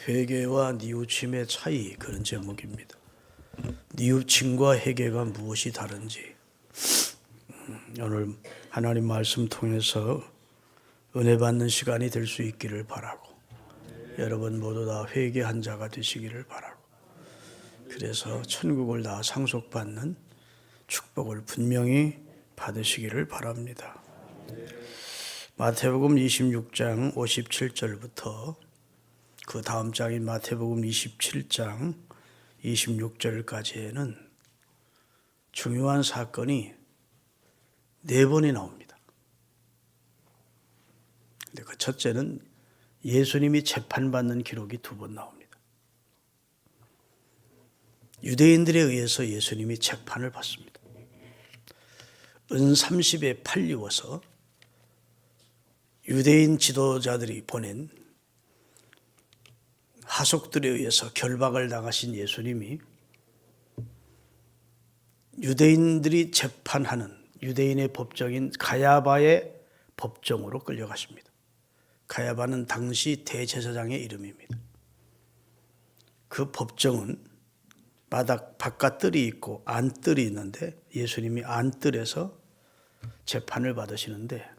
회개와 뉘우침의 차이, 그런 제목입니다. 뉘우침과 회개가 무엇이 다른지 오늘 하나님 말씀 통해서 은혜 받는 시간이 될 수 있기를 바라고, 여러분 모두 다 회개한 자가 되시기를 바라고, 그래서 천국을 다 상속받는 축복을 분명히 받으시기를 바랍니다. 마태복음 26장 57절부터 그 다음 장인 마태복음 27장 26절까지에는 중요한 사건이 4번이 나옵니다. 근데 그 첫째는 예수님이 재판받는 기록이 2번 나옵니다. 유대인들에 의해서 예수님이 재판을 받습니다. 은 30에 팔리워서 유대인 지도자들이 보낸 하속들에 의해서 결박을 당하신 예수님이 유대인들이 재판하는 유대인의 법정인 가야바의 법정으로 끌려가십니다. 가야바는 당시 대제사장의 이름입니다. 그 법정은 바깥뜰이 있고 안뜰이 있는데 예수님이 안뜰에서 재판을 받으시는데,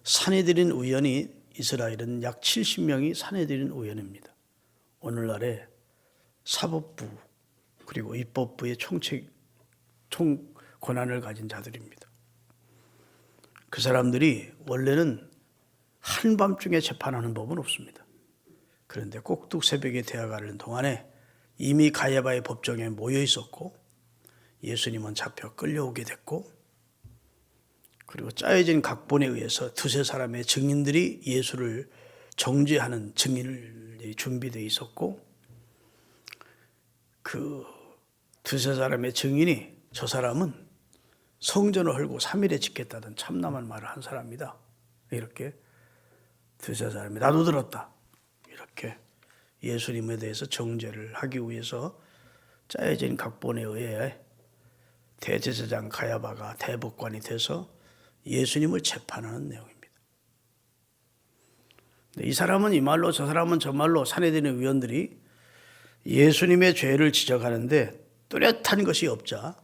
산헤드린 의원이, 이스라엘은 약 70명이 산헤드린 의원입니다. 오늘날의 사법부 그리고 입법부의 총 권한을 가진 자들입니다. 그 사람들이 원래는 한밤중에 재판하는 법은 없습니다. 그런데 꼭두 새벽에 대화가는 동안에 이미 가야바의 법정에 모여 있었고, 예수님은 잡혀 끌려오게 됐고, 그리고 짜여진 각본에 의해서 두세 사람의 증인들이 예수를 정죄하는 증인을 준비되어 있었고, 그 두세 사람의 증인이 저 사람은 성전을 헐고 3일에 짓겠다던 참남한 말을 한 사람이다, 이렇게 두세 사람이 나도 들었다, 이렇게 예수님에 대해서 정죄를 하기 위해서 짜여진 각본에 의해 대제사장 가야바가 대법관이 돼서 예수님을 재판하는 내용입니다. 이 사람은 이 말로 저 사람은 저 말로 산헤드린 의원들이 예수님의 죄를 지적하는데 뚜렷한 것이 없자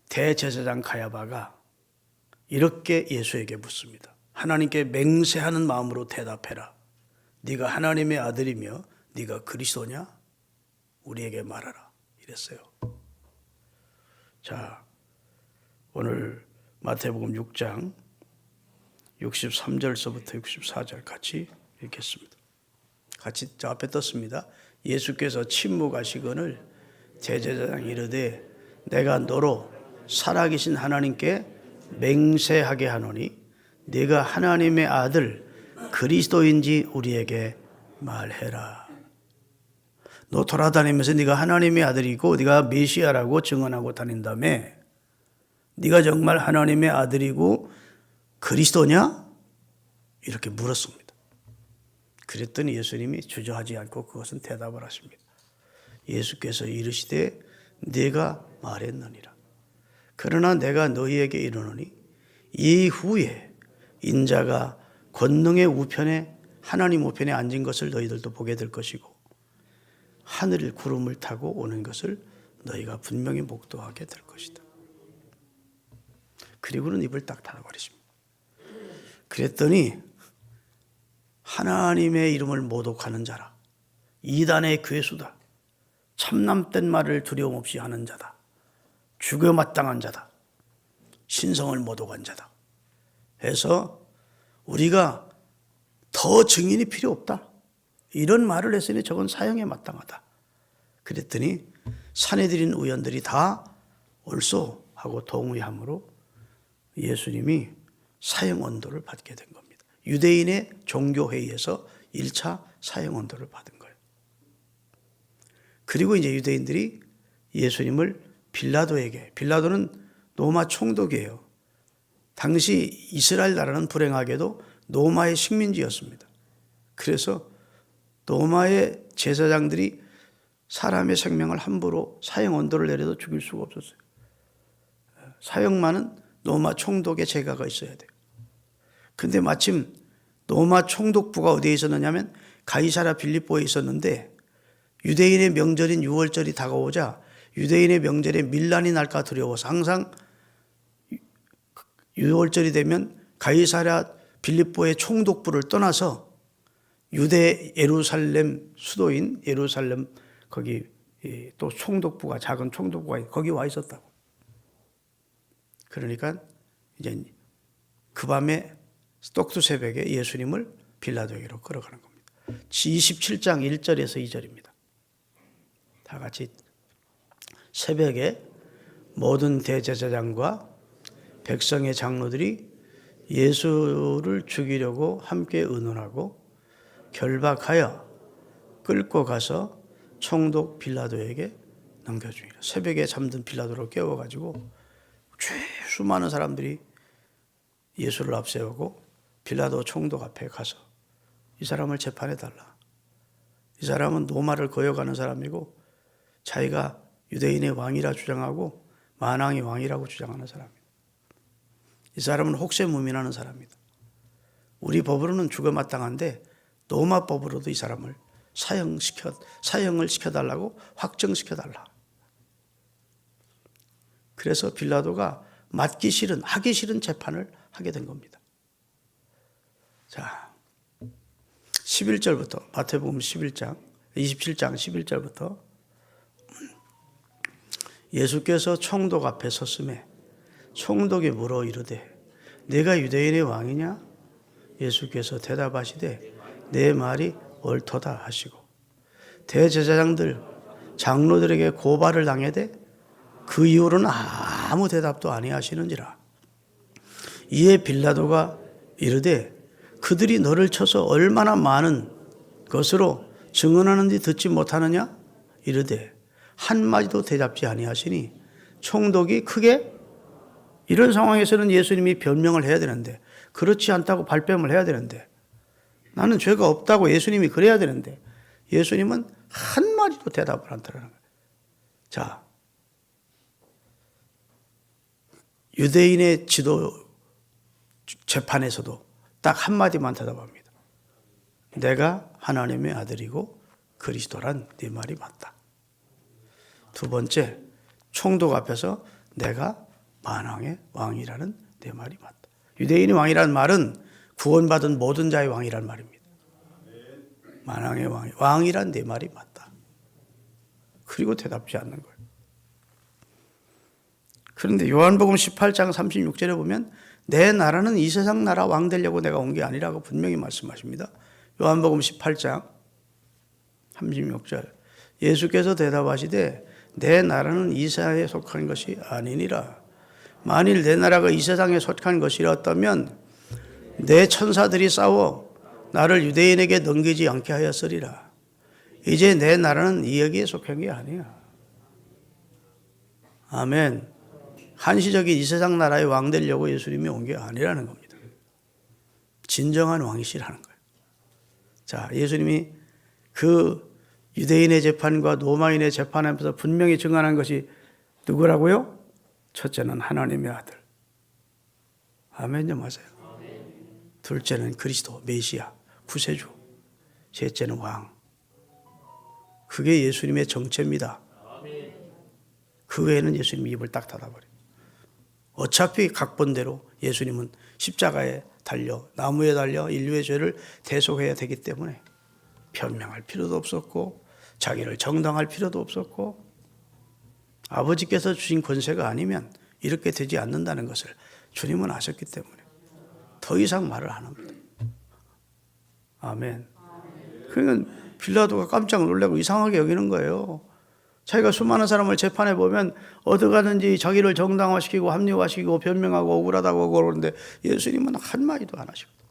대제사장 가야바가 이렇게 예수에게 묻습니다. 하나님께 맹세하는 마음으로 대답해라. 네가 하나님의 아들이며 네가 그리스도냐? 우리에게 말하라. 이랬어요. 자, 오늘 마태복음 6장 63절서부터 64절 같이 읽겠습니다. 같이 저 앞에 떴습니다. 예수께서 침묵하시거늘 대제사장이 이르되 내가 너로 살아계신 하나님께 맹세하게 하노니 네가 하나님의 아들 그리스도인지 우리에게 말해라. 너 돌아다니면서 네가 하나님의 아들이고 네가 메시아라고 증언하고 다닌다며, 네가 정말 하나님의 아들이고 그리스도냐? 이렇게 물었습니다. 그랬더니 예수님이 주저하지 않고 그것은 대답을 하십니다. 예수께서 이르시되 네가 말했느니라. 그러나 내가 너희에게 이르노니 이후에 인자가 권능의 우편에 하나님 우편에 앉은 것을 너희들도 보게 될 것이고 하늘을 구름을 타고 오는 것을 너희가 분명히 목도하게 될 것이다. 그리고는 입을 딱 닫아버리십니다. 그랬더니 하나님의 이름을 모독하는 자라, 이단의 괴수다, 참남된 말을 두려움 없이 하는 자다, 죽여 마땅한 자다, 신성을 모독한 자다 해서 우리가 더 증인이 필요 없다, 이런 말을 했으니 저건 사형에 마땅하다. 그랬더니 산헤드린 의원들이 다 옳소 하고 동의함으로 예수님이 사형 언도를 받게 된 겁니다. 유대인의 종교회의에서 1차 사형 언도를 받은 거예요. 그리고 이제 유대인들이 예수님을 빌라도에게, 빌라도는 로마 총독이에요. 당시 이스라엘 나라는 불행하게도 로마의 식민지였습니다. 그래서 로마의 제사장들이 사람의 생명을 함부로 사형 언도를 내려도 죽일 수가 없었어요. 사형만은 로마 총독의 재가가 있어야 돼요. 근데 마침 로마 총독부가 어디에 있었느냐면 가이사랴 빌립보에 있었는데 유대인의 명절인 유월절이 다가오자 유대인의 명절에 밀란이 날까 두려워서 항상 유월절이 되면 가이사랴 빌립보의 총독부를 떠나서 유대 예루살렘 수도인 예루살렘 거기 또 총독부가 작은 총독부가 거기 와 있었다고. 그러니까 이제 그 밤에 똑두 새벽에 예수님을 빌라도에게로 끌어가는 겁니다. 27장 1절에서 2절입니다. 다 같이 새벽에 모든 대제사장과 백성의 장로들이 예수를 죽이려고 함께 의논하고 결박하여 끌고 가서 총독 빌라도에게 넘겨줍니다. 새벽에 잠든 빌라도를 깨워가지고 수많은 사람들이 예수를 앞세우고 빌라도 총독 앞에 가서 이 사람을 재판해달라. 이 사람은 로마를 거역하는 사람이고 자기가 유대인의 왕이라 주장하고 만왕의 왕이라고 주장하는 사람입니다. 이 사람은 혹세무민하는 사람입니다. 우리 법으로는 죽어마땅한데 로마 법으로도 이 사람을 사형을 시켜달라고 확정시켜달라. 그래서 빌라도가 하기 싫은 재판을 하게 된 겁니다. 자, 11절부터 마태복음 27장 11절부터 예수께서 총독 앞에 섰음에 총독이 물어 이르되 내가 유대인의 왕이냐? 예수께서 대답하시되 내 말이 옳도다 하시고 대제사장들 장로들에게 고발을 당해대 그 이후로는 아무 대답도 아니하시는지라. 이에 빌라도가 이르되 그들이 너를 쳐서 얼마나 많은 것으로 증언하는지 듣지 못하느냐? 이르되 한마디도 대답지 아니하시니 총독이 크게 이런 상황에서는 예수님이 변명을 해야 되는데 그렇지 않다고 발뺌을 해야 되는데 나는 죄가 없다고 예수님이 그래야 되는데 예수님은 한마디도 대답을 않더라는 거예요. 자, 유대인의 지도 재판에서도 딱 한마디만 대답합니다. 내가 하나님의 아들이고 그리스도란 네 말이 맞다. 두 번째, 총독 앞에서 내가 만왕의 왕이라는 내 말이 맞다. 유대인의 왕이라는 말은 구원받은 모든 자의 왕이라는 말입니다. 만왕의 왕이란 내 말이 맞다. 그리고 대답지 않는 거예요. 그런데 요한복음 18장 36절에 보면 내 나라는 이 세상 나라 왕 되려고 내가 온 게 아니라고 분명히 말씀하십니다. 요한복음 18장 36절 예수께서 대답하시되 내 나라는 이 세상에 속한 것이 아니니라. 만일 내 나라가 이 세상에 속한 것이었다면 내 천사들이 싸워 나를 유대인에게 넘기지 않게 하였으리라. 이제 내 나라는 이 여기에 속한 게 아니야. 아멘. 한시적인 이 세상 나라의 왕 되려고 예수님이 온 게 아니라는 겁니다. 진정한 왕이시라는 거예요. 자, 예수님이 그 유대인의 재판과 로마인의 재판하면서 분명히 증언한 것이 누구라고요? 첫째는 하나님의 아들. 아멘요, 맞아요. 둘째는 그리스도, 메시아, 구세주. 셋째는 왕. 그게 예수님의 정체입니다. 그 외에는 예수님이 입을 딱 닫아버려요. 어차피 각본대로 예수님은 십자가에 달려 나무에 달려 인류의 죄를 대속해야 되기 때문에 변명할 필요도 없었고 자기를 정당할 필요도 없었고 아버지께서 주신 권세가 아니면 이렇게 되지 않는다는 것을 주님은 아셨기 때문에 더 이상 말을 안 합니다. 아멘. 그러니까 빌라도가 깜짝 놀라고 이상하게 여기는 거예요. 자기가 수많은 사람을 재판해 보면 어디가든지 자기를 정당화시키고 합리화시키고 변명하고 억울하다고 그러는데 예수님은 한마디도 안 하시거든요.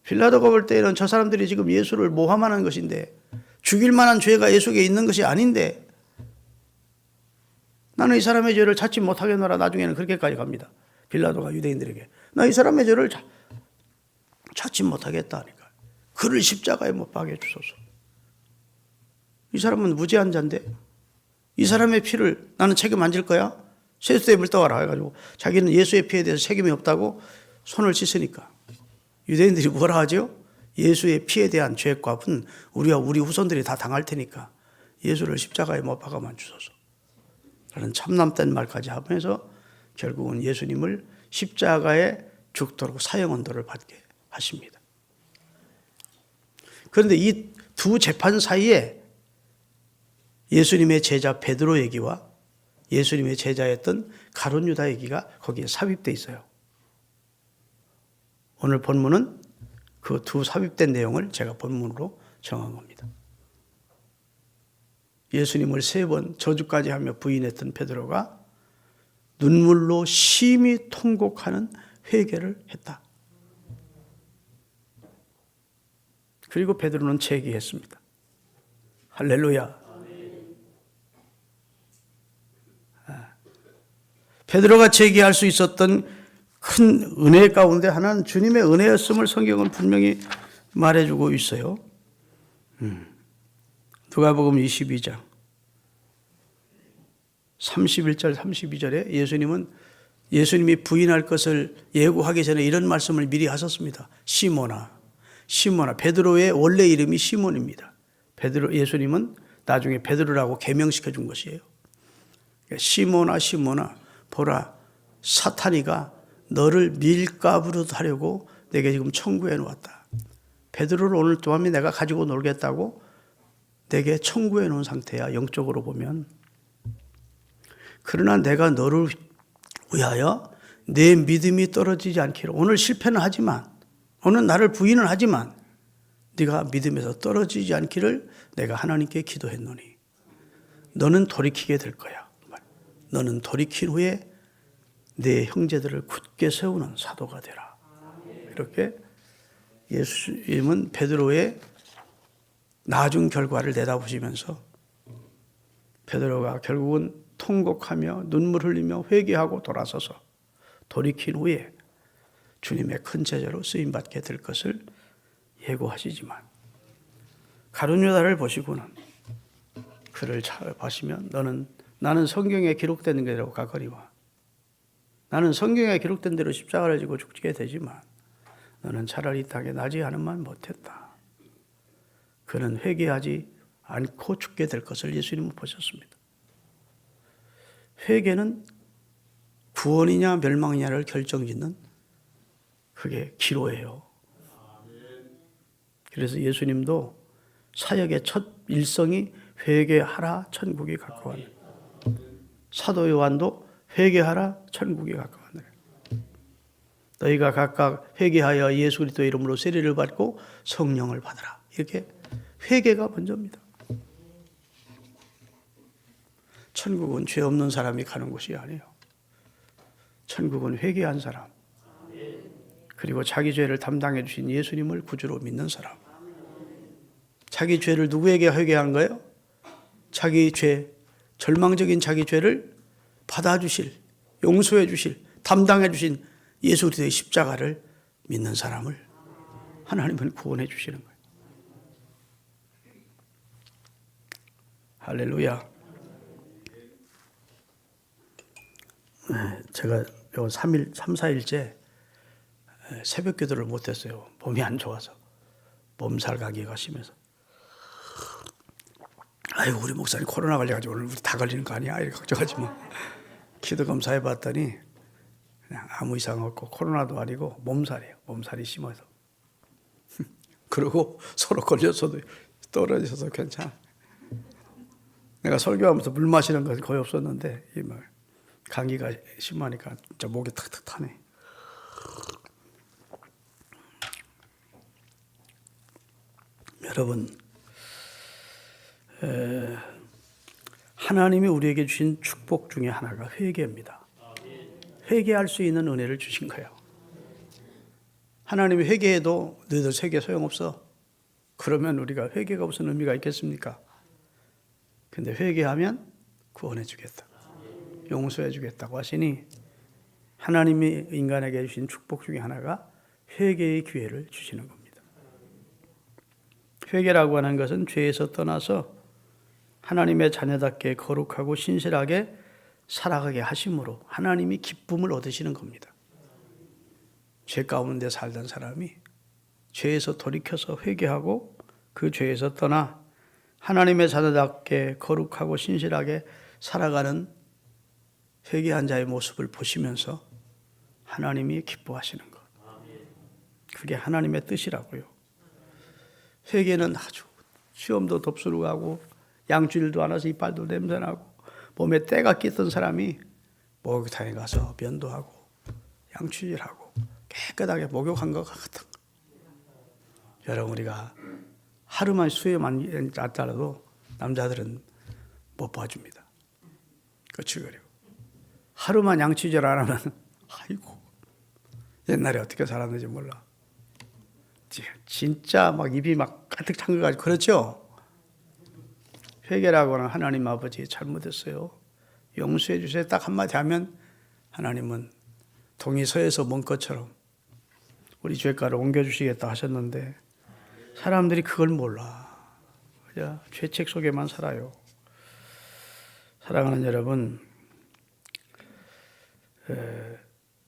빌라도가 볼 때는 저 사람들이 지금 예수를 모함하는 것인데 죽일 만한 죄가 예수에게 있는 것이 아닌데 나는 이 사람의 죄를 찾지 못하겠노라. 나중에는 그렇게까지 갑니다. 빌라도가 유대인들에게 나 이 사람의 죄를 찾지 못하겠다 하니까 그를 십자가에 못 박아 주소서. 이 사람은 무죄한 자인데 이 사람의 피를 나는 책임 안 질 거야? 세수대에 물 떠와라 해가지고 자기는 예수의 피에 대해서 책임이 없다고 손을 씻으니까 유대인들이 뭐라 하죠? 예수의 피에 대한 죄값은 우리와 우리 후손들이 다 당할 테니까 예수를 십자가에 못 박아만 주소서. 라는 참남된 말까지 하면서 결국은 예수님을 십자가에 죽도록 사형언도를 받게 하십니다. 그런데 이 두 재판 사이에 예수님의 제자 베드로 얘기와 예수님의 제자였던 가룟 유다 얘기가 거기에 삽입되어 있어요. 오늘 본문은 그 두 삽입된 내용을 제가 본문으로 정한 겁니다. 예수님을 3번 저주까지 하며 부인했던 베드로가 눈물로 심히 통곡하는 회개를 했다. 그리고 베드로는 제기했습니다. 할렐루야. 베드로가 제기할 수 있었던 큰 은혜 가운데 하나는 주님의 은혜였음을 성경은 분명히 말해주고 있어요. 누가복음 22장 31절 32절에 예수님이 부인할 것을 예고하기 전에 이런 말씀을 미리 하셨습니다. 시몬아 베드로의 원래 이름이 시몬입니다. 예수님은 나중에 베드로라고 개명시켜 준 것이에요. 시몬아 보라 사탄이가 너를 밀가부로 하려고 내게 지금 청구해 놓았다. 베드로를 오늘 밤에 내가 가지고 놀겠다고 내게 청구해 놓은 상태야. 영적으로 보면. 그러나 내가 너를 위하여 내 믿음이 떨어지지 않기를. 오늘 실패는 하지만 오늘 나를 부인은 하지만 네가 믿음에서 떨어지지 않기를 내가 하나님께 기도했노니 너는 돌이키게 될 거야. 너는 돌이킨 후에 내 형제들을 굳게 세우는 사도가 되라. 이렇게 예수님은 베드로의 나중 결과를 내다보시면서 베드로가 결국은 통곡하며 눈물 흘리며 회개하고 돌아서서 돌이킨 후에 주님의 큰 제자로 쓰임받게 될 것을 예고하시지만 가룟 유다를 보시고는 그를 보시면 나는 성경에 기록된 대로 가거니와 나는 성경에 기록된 대로 십자가를 지고 죽게 되지만 너는 차라리 이 땅에 나지 않으면 못했다. 그는 회개하지 않고 죽게 될 것을 예수님은 보셨습니다. 회개는 구원이냐 멸망이냐를 결정짓는 그게 기로예요. 그래서 예수님도 사역의 첫 일성이 회개하라 천국이 가까웠네. 사도 요한도 회개하라 천국이 가까웠네. 너희가 각각 회개하여 예수 그리스도의 이름으로 세례를 받고 성령을 받으라. 이렇게 회개가 먼저입니다. 천국은 죄 없는 사람이 가는 곳이 아니에요. 천국은 회개한 사람, 그리고 자기 죄를 담당해 주신 예수님을 구주로 믿는 사람. 자기 죄를 누구에게 회개한 거예요? 자기 죄, 절망적인 자기 죄를 받아주실, 용서해 주실, 담당해 주신 예수 그리스도의 십자가를 믿는 사람을 하나님은 구원해 주시는 거예요. 할렐루야. 제가 요 3, 4일째 새벽 기도를 못했어요. 몸이 안 좋아서. 몸살 감기가 심해서. 아이고, 우리 목사님 코로나 걸려가지고 오늘 우리 다 걸리는 거 아니야? 이렇게 걱정하지 뭐. 기도 검사해 봤더니 그냥 아무 이상 없고 코로나도 아니고 몸살이에요. 몸살이 심해서. 그리고 서로 걸렸어도 떨어져서 괜찮아. 내가 설교하면서 물 마시는 것이 거의 없었는데 이 감기가 심하니까 진짜 목이 탁탁 타네. 여러분, 하나님이 우리에게 주신 축복 중에 하나가 회개입니다. 회개할 수 있는 은혜를 주신 거예요. 하나님이 회개해도 너희들 회개 소용없어. 그러면 우리가 회개가 무슨 의미가 있겠습니까? 근데 회개하면 구원해 주겠다. 용서해 주겠다고 하시니 하나님이 인간에게 주신 축복 중에 하나가 회개의 기회를 주시는 겁니다. 회개라고 하는 것은 죄에서 떠나서 하나님의 자녀답게 거룩하고 신실하게 살아가게 하심으로 하나님이 기쁨을 얻으시는 겁니다. 죄 가운데 살던 사람이 죄에서 돌이켜서 회개하고 그 죄에서 떠나 하나님의 자녀답게 거룩하고 신실하게 살아가는 회개한 자의 모습을 보시면서 하나님이 기뻐하시는 것. 그게 하나님의 뜻이라고요. 회개는 아주 시험도 덥수룩 하고 양주일도 안 와서 이빨도 냄새나고 몸에 때가 끼던 사람이 목욕탕에 가서 면도하고 양치질하고 깨끗하게 목욕한 것 같은 거. 여러분, 우리가 하루만 수혜만 났더라도 남자들은 못 봐줍니다. 그렇지. 그리고 하루만 양치질 안 하면 아이고 옛날에 어떻게 살았는지 몰라. 진짜 막 입이 막 가득 찬 것 같고 그렇죠. 회개라고는 하나님 아버지 잘못했어요. 용서해 주세요. 딱 한마디 하면 하나님은 동이 서에서 먼 것처럼 우리 죄가를 옮겨주시겠다 하셨는데 사람들이 그걸 몰라. 그냥 죄책 속에만 살아요. 사랑하는 여러분,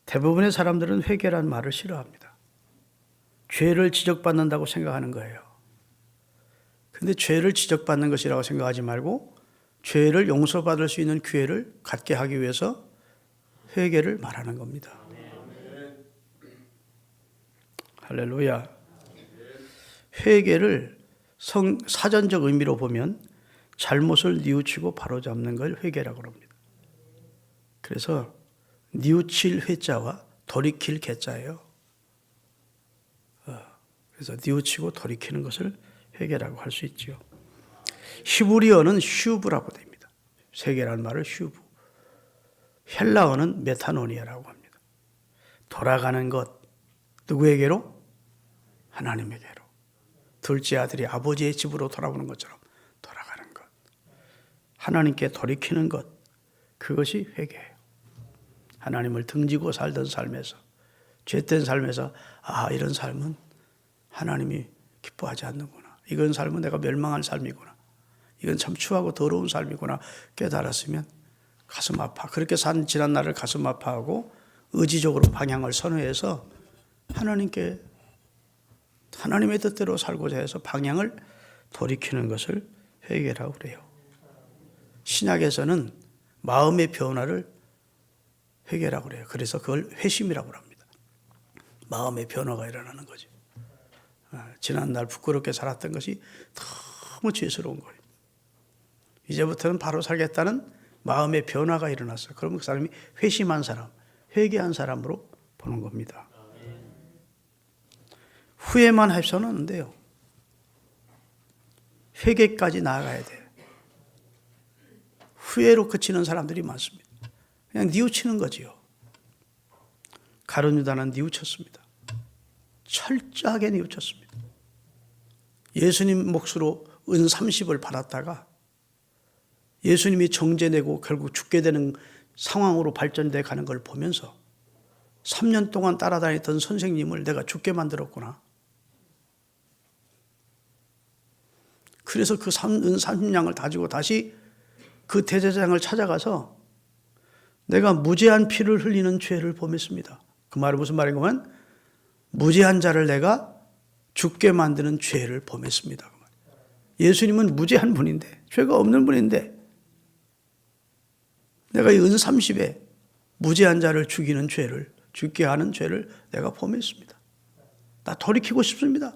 대부분의 사람들은 회개란 말을 싫어합니다. 죄를 지적받는다고 생각하는 거예요. 근데 죄를 지적받는 것이라고 생각하지 말고 죄를 용서받을 수 있는 기회를 갖게 하기 위해서 회개를 말하는 겁니다. 할렐루야. 회개를 사전적 의미로 보면 잘못을 뉘우치고 바로잡는 걸 회개라고 합니다. 그래서 뉘우칠 회자와 돌이킬 개자예요. 그래서 뉘우치고 돌이키는 것을 회개라고 할 수 있지요. 히브리어는 슈브라고 됩니다. 회개라는 말을 슈브. 헬라어는 메타노니아라고 합니다. 돌아가는 것. 누구에게로? 하나님에게로. 둘째 아들이 아버지의 집으로 돌아오는 것처럼 돌아가는 것. 하나님께 돌이키는 것. 그것이 회개예요. 하나님을 등지고 살던 삶에서, 죄된 삶에서 이런 삶은 하나님이 기뻐하지 않는구나. 이건 삶은 내가 멸망한 삶이구나. 이건 참 추하고 더러운 삶이구나 깨달았으면 가슴 아파. 그렇게 산 지난 날을 가슴 아파하고 의지적으로 방향을 선회해서 하나님께 하나님의 뜻대로 살고자 해서 방향을 돌이키는 것을 회개라고 그래요. 신약에서는 마음의 변화를 회개라고 그래요. 그래서 그걸 회심이라고 합니다. 마음의 변화가 일어나는 거죠. 지난날 부끄럽게 살았던 것이 너무 죄스러운 거예요. 이제부터는 바로 살겠다는 마음의 변화가 일어났어요. 그러면 그 사람이 회심한 사람, 회개한 사람으로 보는 겁니다. 후회만 해서는 안 돼요. 회개까지 나아가야 돼요. 후회로 그치는 사람들이 많습니다. 그냥 뉘우치는 거지요. 가룟 유다는 뉘우쳤습니다. 철저하게 뉘우쳤습니다. 예수님 몫으로 은 30을 받았다가 예수님이 정죄되고 결국 죽게 되는 상황으로 발전돼 가는 걸 보면서 3년 동안 따라다녔던 선생님을 내가 죽게 만들었구나. 그래서 그 은 30냥을 가지고 다시 그 대제사장을 찾아가서 내가 무죄한 피를 흘리는 죄를 범했습니다. 그 말은 무슨 말인가면 무죄한 자를 내가 죽게 만드는 죄를 범했습니다. 예수님은 무죄한 분인데, 죄가 없는 분인데 내가 이 은 30에 무죄한 자를 죽이는 죄를, 죽게 하는 죄를 내가 범했습니다. 나 돌이키고 싶습니다.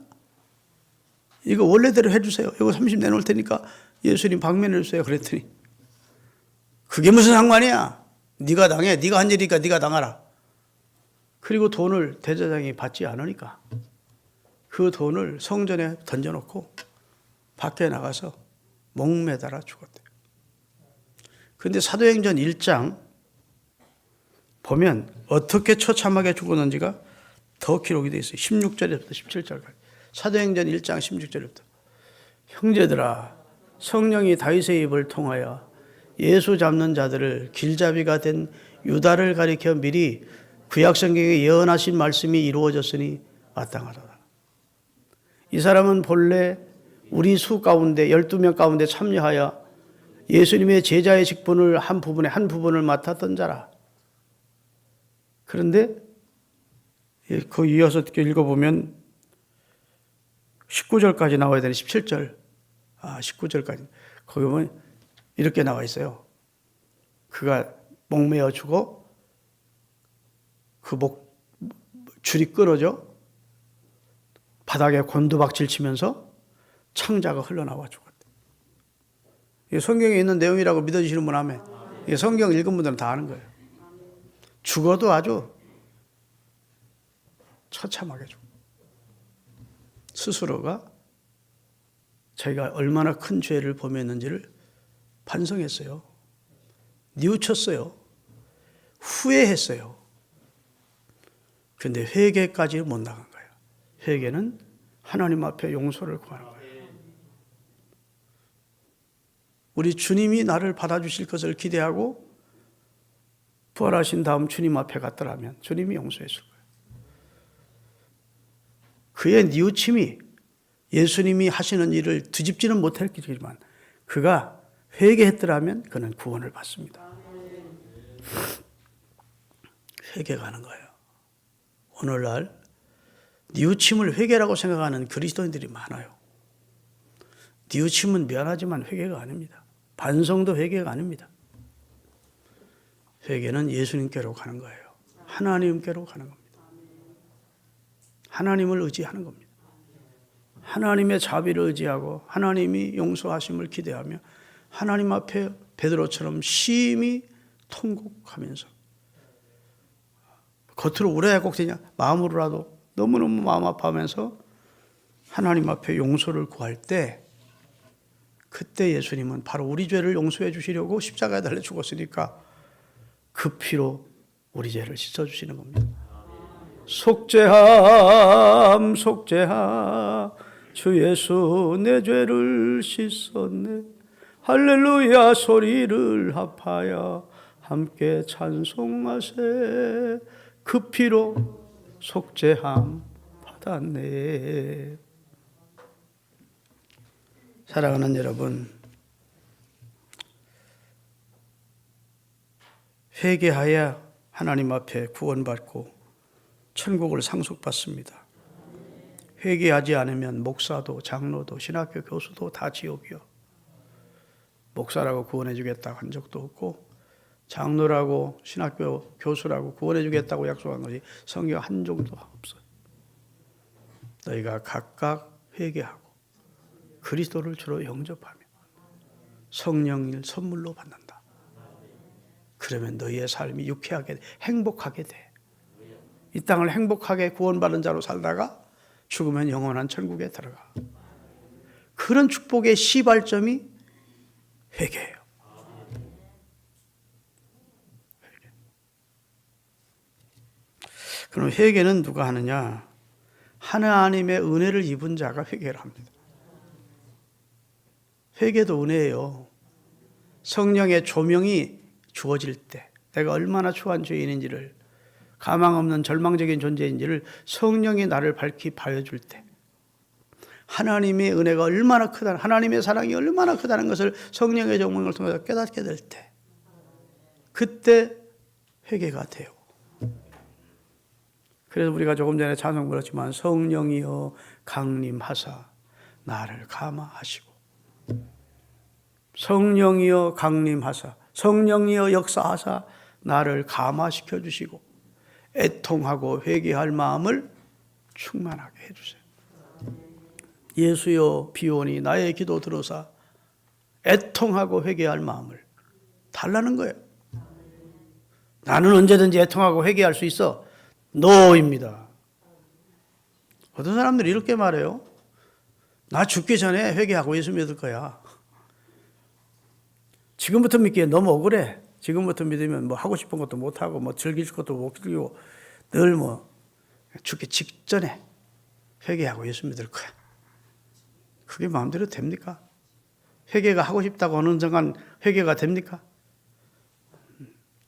이거 원래대로 해주세요. 이거 30 내놓을 테니까 예수님 방면해 주세요. 그랬더니 그게 무슨 상관이야? 네가 당해. 네가 한 일이니까 네가 당하라. 그리고 돈을 대제사장이 받지 않으니까 그 돈을 성전에 던져놓고 밖에 나가서 목매달아 죽었대요. 그런데 사도행전 1장 보면 어떻게 처참하게 죽었는지가 더 기록이 되어 있어요. 16절에부터 17절까지. 사도행전 1장 16절부터. 형제들아, 성령이 다윗의 입을 통하여 예수 잡는 자들을 길잡이가 된 유다를 가리켜 미리 구약성경에 예언하신 말씀이 이루어졌으니 마땅하다. 이 사람은 본래 우리 수 가운데 12명 가운데 참여하여 예수님의 제자의 직분을 한 부분을 맡았던 자라. 그런데 그 이어서 읽어보면 19절까지 나와야 되는 17절. 19절까지. 거기 보면 이렇게 나와 있어요. 그가 목매어 죽어 그 줄이 끊어져 바닥에 곤두박질 치면서 창자가 흘러나와 죽었대. 이게 성경에 있는 내용이라고 믿어주시는 분 하면 이게 성경 읽은 분들은 다 아는 거예요. 죽어도 아주 처참하게 죽어. 스스로가 자기가 얼마나 큰 죄를 범했는지를 반성했어요. 뉘우쳤어요. 후회했어요. 그런데 회개까지 못 나간 거예요. 회개는 하나님 앞에 용서를 구하는 거예요. 우리 주님이 나를 받아주실 것을 기대하고 부활하신 다음 주님 앞에 갔더라면 주님이 용서했을 거예요. 그의 뉘우침이 예수님이 하시는 일을 뒤집지는 못했겠지만 그가 회개했더라면 그는 구원을 받습니다. 회개가 하는 거예요. 오늘날 뉘우침을 회개라고 생각하는 그리스도인들이 많아요. 뉘우침은 미안하지만 회개가 아닙니다. 반성도 회개가 아닙니다. 회개는 예수님께로 가는 거예요. 하나님께로 가는 겁니다. 하나님을 의지하는 겁니다. 하나님의 자비를 의지하고 하나님이 용서하심을 기대하며 하나님 앞에 베드로처럼 심히 통곡하면서 겉으로 울어야 꼭 되냐? 마음으로라도 너무너무 마음 아파하면서 하나님 앞에 용서를 구할 때 그때 예수님은 바로 우리 죄를 용서해 주시려고 십자가에 달려 죽었으니까 그 피로 우리 죄를 씻어주시는 겁니다. 속죄함 속죄함 주 예수 내 죄를 씻었네 할렐루야 소리를 합하여 함께 찬송하세 그 피로 속죄함 받았네. 사랑하는 여러분, 회개하여 하나님 앞에 구원받고 천국을 상속받습니다. 회개하지 않으면 목사도 장로도 신학교 교수도 다 지옥이요. 목사라고 구원해 주겠다고 한 적도 없고 장로라고 신학교 교수라고 구원해 주겠다고 약속한 것이 성경 한 종도 없어요. 너희가 각각 회개하고 그리스도를 주로 영접하며 성령을 선물로 받는다. 그러면 너희의 삶이 유쾌하게 행복하게 돼. 이 땅을 행복하게 구원받은 자로 살다가 죽으면 영원한 천국에 들어가. 그런 축복의 시발점이 회개예요. 그럼 회개는 누가 하느냐? 하나님의 은혜를 입은 자가 회개를 합니다. 회개도 은혜예요. 성령의 조명이 주어질 때 내가 얼마나 추한 죄인인지를 가망 없는 절망적인 존재인지를 성령이 나를 밝히 보여줄 때 하나님의 은혜가 얼마나 크다, 하나님의 사랑이 얼마나 크다는 것을 성령의 조명을 통해서 깨닫게 될 때 그때 회개가 돼요. 그래서 우리가 조금 전에 찬송 불렀지만 성령이여 강림하사 나를 감화하시고 성령이여 강림하사 성령이여 역사하사 나를 감화시켜 주시고 애통하고 회개할 마음을 충만하게 해주세요. 예수여 비오니 나의 기도 들으사 애통하고 회개할 마음을 달라는 거예요. 나는 언제든지 애통하고 회개할 수 있어. 노입니다. 어떤 사람들이 이렇게 말해요. 나 죽기 전에 회개하고 예수 믿을 거야. 지금부터 믿기에 너무 억울해. 지금부터 믿으면 뭐 하고 싶은 것도 못하고 뭐 즐길 것도 못 즐기고 늘 뭐 죽기 직전에 회개하고 예수 믿을 거야. 그게 마음대로 됩니까? 회개가 하고 싶다고 어느 순간 회개가 됩니까?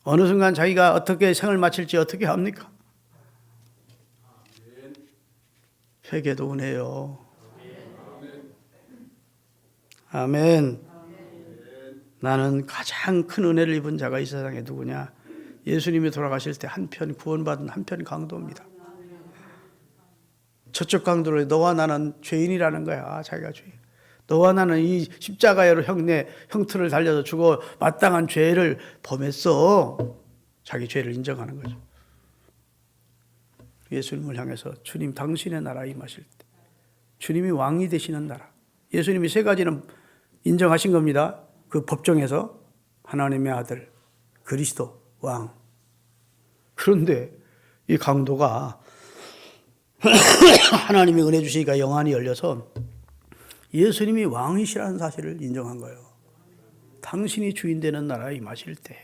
어느 순간 자기가 어떻게 생을 마칠지 어떻게 합니까? 회개도 은혜요. 아멘. 나는 가장 큰 은혜를 입은 자가 이 세상에 누구냐? 예수님이 돌아가실 때 한편 구원받은 한편 강도입니다. 저쪽 강도를 너와 나는 죄인이라는 거야. 자기가 죄인. 너와 나는 이 십자가로 형틀을 달려서 죽어 마땅한 죄를 범했어. 자기 죄를 인정하는 거죠. 예수님을 향해서 주님 당신의 나라 임하실 때 주님이 왕이 되시는 나라. 예수님이 세 가지는 인정하신 겁니다. 그 법정에서 하나님의 아들, 그리스도, 왕. 그런데 이 강도가 하나님이 은혜 주시니까 영안이 열려서 예수님이 왕이시라는 사실을 인정한 거예요. 당신이 주인 되는 나라에 임하실 때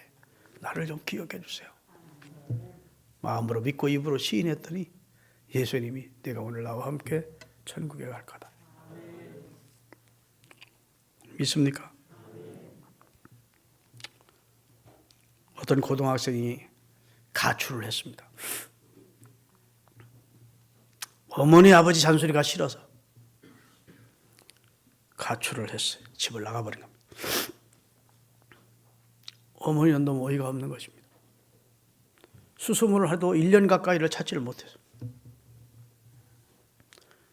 나를 좀 기억해 주세요. 마음으로 믿고 입으로 시인했더니 예수님이 내가 오늘 나와 함께 천국에 갈 거다. 믿습니까? 어떤 고등학생이 가출을 했습니다. 어머니 아버지 잔소리가 싫어서 가출을 했어요. 집을 나가버린 겁니다. 어머니는 너무 어이가 없는 것입니다. 수소문을 해도 1년 가까이를 찾지를 못해서.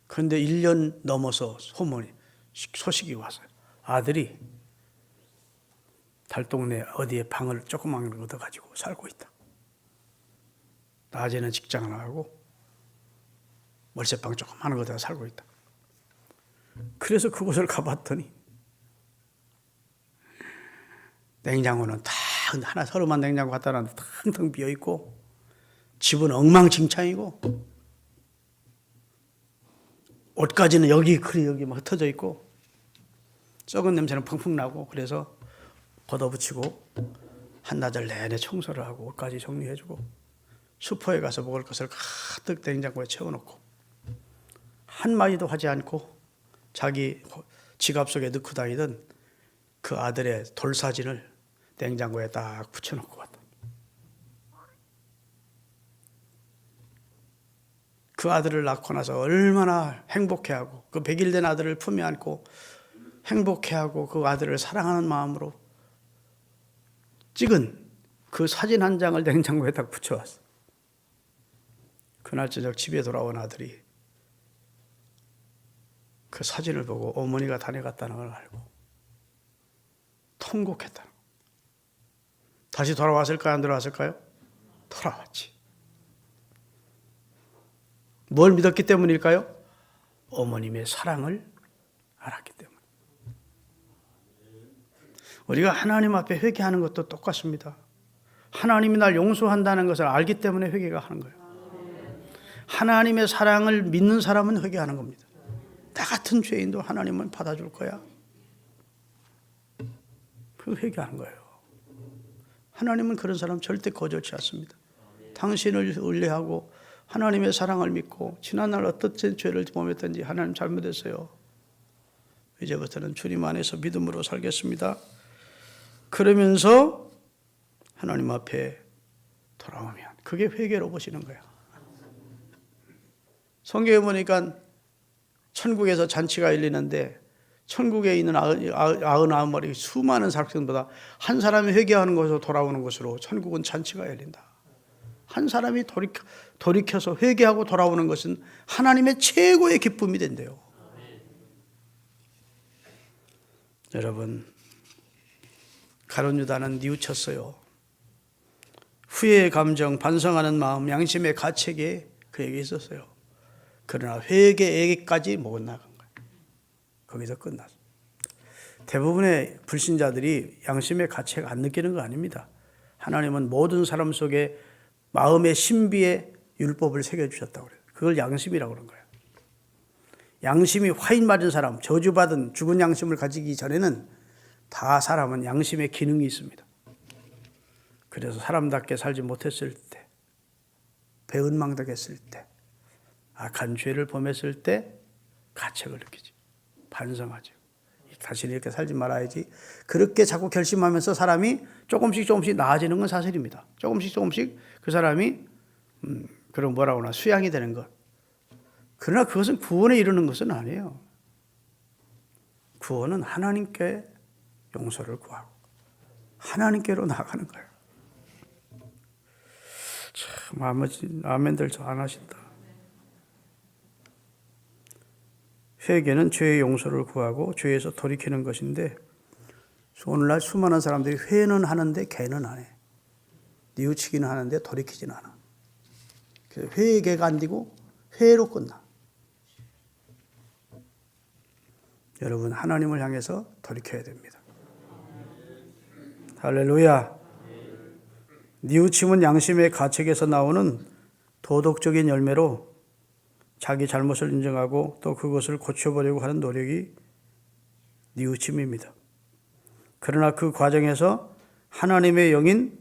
그런데 1년 넘어서 소식이 왔어요. 아들이 달동네 어디에 방을 조그만 걸 얻어가지고 살고 있다. 낮에는 직장을 나가고 월세방 조그만 거다가 살고 있다. 그래서 그곳을 가봤더니 냉장고는 다 하나 서로만 냉장고 갖다 놨는데 텅텅 비어있고 집은 엉망진창이고 옷까지는 여기 막 흩어져 있고 썩은 냄새는 펑펑 나고 그래서 걷어붙이고 한나절 내내 청소를 하고 옷까지 정리해주고 슈퍼에 가서 먹을 것을 가득 냉장고에 채워놓고 한마디도 하지 않고 자기 지갑 속에 넣고 다니던 그 아들의 돌사진을 냉장고에 딱 붙여놓고 왔다. 그 아들을 낳고 나서 얼마나 행복해하고 그 100일 된 아들을 품에 안고 행복해하고 그 아들을 사랑하는 마음으로 찍은 그 사진 한 장을 냉장고에 딱 붙여왔어. 그날 저녁 집에 돌아온 아들이 그 사진을 보고 어머니가 다녀갔다는 걸 알고 통곡했다는 거. 다시 돌아왔을까요? 안 돌아왔을까요? 돌아왔지. 뭘 믿었기 때문일까요? 어머님의 사랑을 알았기 때문에. 우리가 하나님 앞에 회개하는 것도 똑같습니다. 하나님이 날 용서한다는 것을 알기 때문에 회개가 하는 거예요. 하나님의 사랑을 믿는 사람은 회개하는 겁니다. 나 같은 죄인도 하나님은 받아줄 거야. 그 회개하는 거예요. 하나님은 그런 사람 절대 거절치 않습니다. 당신을 의뢰하고 하나님의 사랑을 믿고 지난날 어떤 죄를 범했든지 하나님 잘못했어요. 이제부터는 주님 안에서 믿음으로 살겠습니다. 그러면서 하나님 앞에 돌아오면 그게 회개로 보시는 거예요. 성경에 보니까 천국에서 잔치가 열리는데 천국에 있는 99마리 수많은 사람들보다 한 사람이 회개하는 것으로 돌아오는 것으로 천국은 잔치가 열린다. 한 사람이 돌이켜서 회개하고 돌아오는 것은 하나님의 최고의 기쁨이 된대요. 여러분, 가룟 유다는 뉘우쳤어요. 후회의 감정, 반성하는 마음, 양심의 가책이 그에게 있었어요. 그러나 회개에게까지 못 나간 거예요. 거기서 끝났어요. 대부분의 불신자들이 양심의 가책 안 느끼는 거 아닙니다. 하나님은 모든 사람 속에 마음의 신비에 율법을 새겨주셨다고 그래요. 그걸 양심이라고 그런 거예요. 양심이 화인 맞은 사람, 저주받은 죽은 양심을 가지기 전에는 다 사람은 양심의 기능이 있습니다. 그래서 사람답게 살지 못했을 때, 배은망덕했을 때, 악한 죄를 범했을 때 가책을 느끼지. 반성하죠. 다시는 이렇게 살지 말아야지. 그렇게 자꾸 결심하면서 사람이 조금씩 나아지는 건 사실입니다. 조금씩 그 사람이 그런 뭐라고 하나 수양이 되는 것. 그러나 그것은 구원에 이르는 것은 아니에요. 구원은 하나님께 용서를 구하고 하나님께로 나가는 거예요. 참 아멘들 안 하신다. 회개는 죄의 용서를 구하고 죄에서 돌이키는 것인데 오늘날 수많은 사람들이 회는 하는데 개는 안 해. 뉘우치기는 하는데 돌이키지는 않아. 그래서 회개가 안 되고 회로 끝나. 여러분 하나님을 향해서 돌이켜야 됩니다. 할렐루야. 뉘우침은 양심의 가책에서 나오는 도덕적인 열매로 자기 잘못을 인정하고 또 그것을 고쳐보려고 하는 노력이 뉘우침입니다. 그러나 그 과정에서 하나님의 영인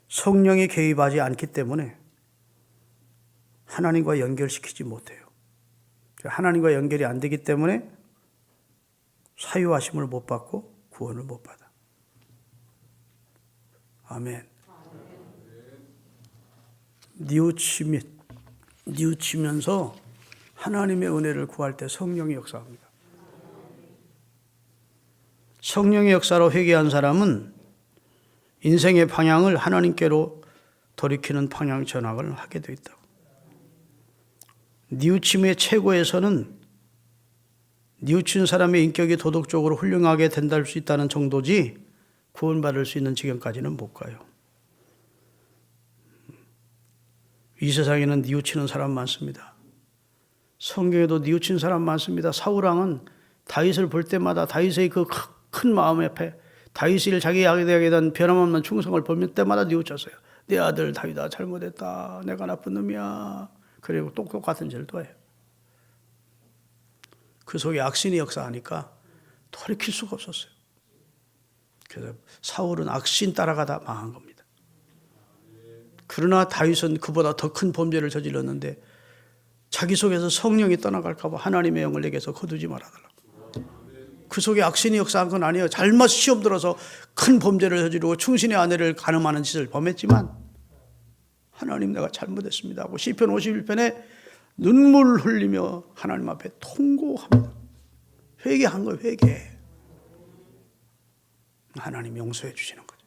성령이 개입하지 않기 때문에 하나님과 연결시키지 못해요. 하나님과 연결이 안 되기 때문에 사유하심을 못 받고 구원을 못 받아. 아멘. 뉘우치면서 하나님의 은혜를 구할 때 성령이 역사합니다. 성령의 역사로 회개한 사람은 인생의 방향을 하나님께로 돌이키는 방향 전환을 하게 되어 있다고. 뉘우침의 최고에서는 뉘우친 사람의 인격이 도덕적으로 훌륭하게 된다할 수 있다는 정도지 구원받을 수 있는 지경까지는 못 가요. 이 세상에는 뉘우치는 사람 많습니다. 성경에도 뉘우친 사람 많습니다. 사울왕은 다윗을 볼 때마다 다윗의 그 큰 마음 앞에 다윗을 자기에게 대한 변함없는 충성을 볼 때마다 뉘우쳤어요. 내 아들 다윗아 잘못했다. 내가 나쁜 놈이야. 그리고 똑같은 죄를 해요. 그 속에 악신이 역사하니까 돌이킬 수가 없었어요. 그래서 사울은 악신 따라가다 망한 겁니다. 그러나 다윗은 그보다 더 큰 범죄를 저질렀는데 자기 속에서 성령이 떠나갈까 봐 하나님의 영을 내게서 거두지 말아달라고. 그 속에 악신이 역사한 건 아니에요. 잘못 시험 들어서 큰 범죄를 저지르고 충신의 아내를 간음하는 짓을 범했지만 하나님 내가 잘못했습니다 하고 시편 51편에 눈물 흘리며 하나님 앞에 통고합니다. 회개한 거예요. 회개. 하나님 용서해 주시는 거죠.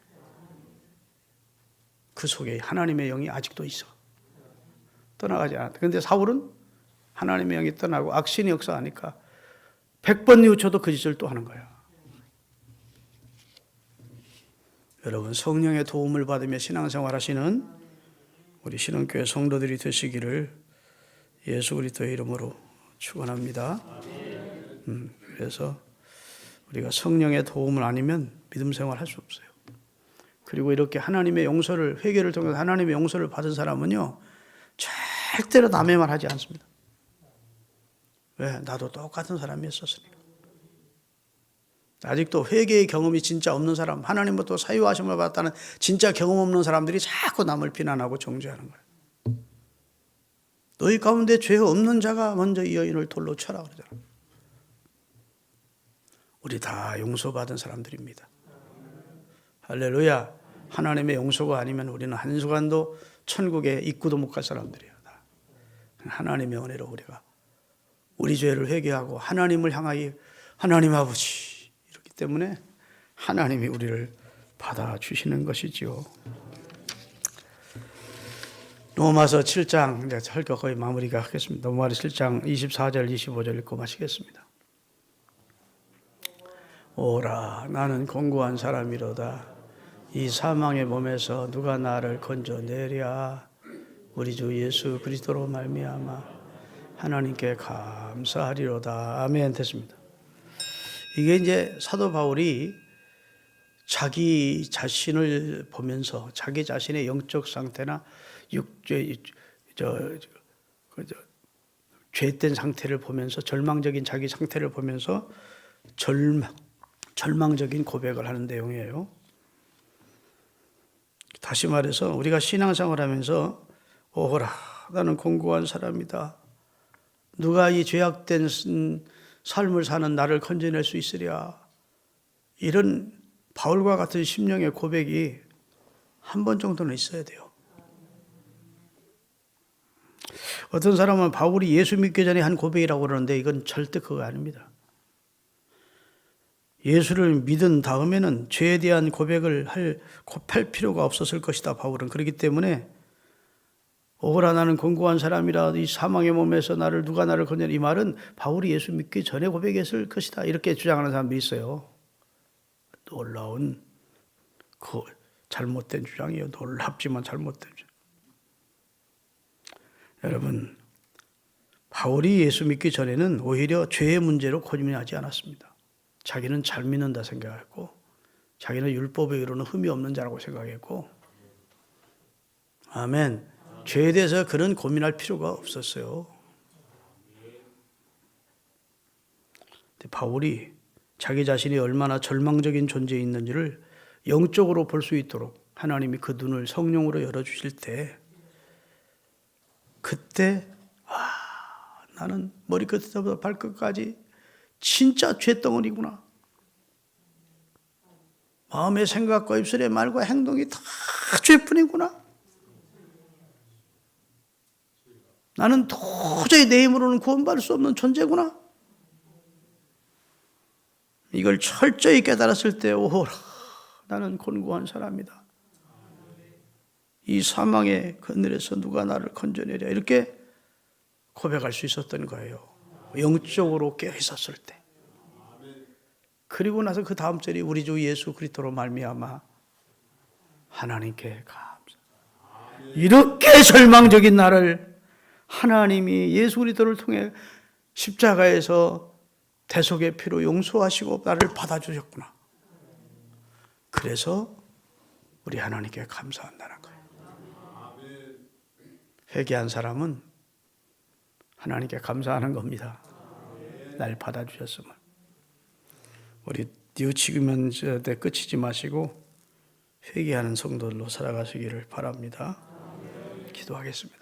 그 속에 하나님의 영이 아직도 있어. 떠나가지 않았다. 그런데 사울은 하나님의 영이 떠나고 악신이 역사하니까 100번 뉘우쳐도 그 짓을 또 하는 거야. 여러분 성령의 도움을 받으며 신앙생활 하시는 우리 신흥교회 성도들이 되시기를 예수 그리스도의 이름으로 축원합니다. 그래서 우리가 성령의 도움을 아니면 믿음 생활 할 수 없어요. 그리고 이렇게 하나님의 용서를 회개를 통해서 하나님의 용서를 받은 사람은요 절대로 남의 말 하지 않습니다. 왜? 나도 똑같은 사람이었었으니까. 아직도 회개의 경험이 진짜 없는 사람, 하나님부터 사유하심을 받았다는 진짜 경험 없는 사람들이 자꾸 남을 비난하고 정죄하는 거예요. 너희 가운데 죄 없는 자가 먼저 이 여인을 돌로 쳐라 그러잖아요. 우리 다 용서받은 사람들입니다. 할렐루야. 하나님의 용서가 아니면 우리는 한순간도 천국에 입구도 못 갈 사람들이에요. 하나님의 은혜로 우리가 우리 죄를 회개하고 하나님을 향하여 하나님 아버지 이렇기 때문에 하나님이 우리를 받아주시는 것이지요. 로마서 7장 이제 설교 거의 마무리가 하겠습니다. 로마서 7장 24절 25절 읽고 마치겠습니다. 오라 나는 공고한 사람이로다. 이 사망의 몸에서 누가 나를 건져내랴. 우리 주 예수 그리스도로 말미암아 하나님께 감사하리로다. 아멘. 됐습니다. 이게 이제 사도 바울이 자기 자신을 보면서 자기 자신의 영적 상태나 죄된 상태를 보면서 절망적인 자기 상태를 보면서 절망적인 고백을 하는 내용이에요. 다시 말해서 우리가 신앙생활 하면서 오라 나는 공고한 사람이다. 누가 이 죄악된 삶을 사는 나를 건져낼 수 있으랴. 이런 바울과 같은 심령의 고백이 한 번 정도는 있어야 돼요. 어떤 사람은 바울이 예수 믿기 전에 한 고백이라고 그러는데 이건 절대 그거 아닙니다. 예수를 믿은 다음에는 죄에 대한 고백을 할 필요가 없었을 것이다. 바울은 그렇기 때문에 오호라 나는 곤고한 사람이라 이 사망의 몸에서 누가 나를 건져내. 이 말은 바울이 예수 믿기 전에 고백했을 것이다 이렇게 주장하는 사람들이 있어요. 놀라운 잘못된 주장이에요. 놀랍지만 잘못된 주장. 여러분, 바울이 예수 믿기 전에는 오히려 죄의 문제로 고민하지 않았습니다. 자기는 잘 믿는다 생각했고 자기는 율법에 이루는 흠이 없는 자라고 생각했고, 아멘. 죄에 대해서 그런 고민할 필요가 없었어요. 바울이 자기 자신이 얼마나 절망적인 존재에 있는지를 영적으로 볼 수 있도록 하나님이 그 눈을 성령으로 열어주실 때, 그때 나는 머리끝부터 발끝까지 진짜 죄덩어리구나. 마음의 생각과 입술의 말과 행동이 다 죄뿐이구나. 나는 도저히 내 힘으로는 구원받을 수 없는 존재구나. 이걸 철저히 깨달았을 때 오호라 나는 곤고한 사람이다. 이 사망의 그늘에서 누가 나를 건져내랴 이렇게 고백할 수 있었던 거예요. 영적으로 깨어 있었을 때. 그리고 나서 그 다음 절이 우리 주 예수 그리스도로 말미암아 하나님께 감사. 이렇게 절망적인 나를 하나님이 예수 그리스도를 통해 십자가에서 대속의 피로 용서하시고 나를 받아주셨구나. 그래서 우리 하나님께 감사한다는 거예요. 회개한 사람은 하나님께 감사하는 겁니다. 날 받아주셨음을. 우리 뉘우치기면 끝이지 마시고 회개하는 성도들로 살아가시기를 바랍니다. 기도하겠습니다.